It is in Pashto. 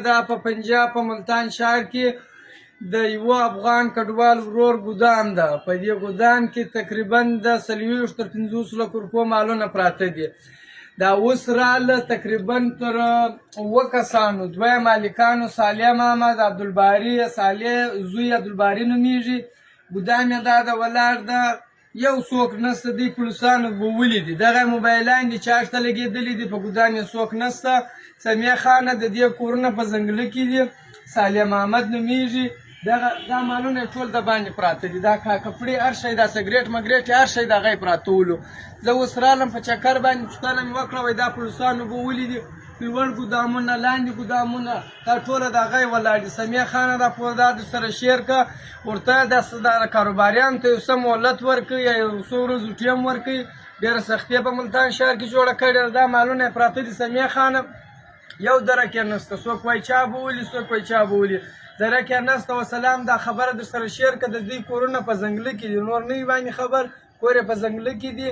دا په پنجاب په ملتان ښار کې د یوه افغان کډوال ورور ګودام ده. په دې ګودام کې تقریبا د 40 تر 50 لکو روپو مالونه پراته دي. دا اوس راله تقریبا تر 7 کسانو، دوه مالکانو صالح محمد، عبدالباري صالح زوی عبدالباري نومیږي. ګودام یې دا د ولاړ ده، یو څوک نسته، دی پولیسانو به ولیدي. دغه موبایلان دي چارج ته لګېدلي دي، په ګودام یې څوک نسته. سمیع خانه د دې کورونه په ځنګله کې دي، صالح محمد نومیږي. دا مالونه ټول د باندې پراته دي، دا کپړې هر شی، دا سګرېټ مګرېټ هر شی د هغه یې پراته ولو. زه اوس رالم په چکر باندې پوښتنه مې وکړه، وایي دا پولیسانو به ولیدي، لوړ ګودامونه لاندې ګودامونه دا ټوله د هغه یې ولاړ دي. سمیع خانه راپور دا درسره شیر کړه، ورته د کاروباریانو ته یو څه مهلت ورکړئ یا یو څو ورځو ټیم ورکړئ. ډېره سختي په ملتان ښار کې جوړه کړې ده. دا مالونه یې پراته دي. سمیع خانه یو درک یې نسته، څوک وایي چا به ولي، څوک وایي چا به ولي، درک یې نسته. وسلام، دا خبره در سره شیر کړه. د دوی کورونه په ځنګله کې دي، نور نه وي باندې خبر، کور یې په ځنګله کې دي.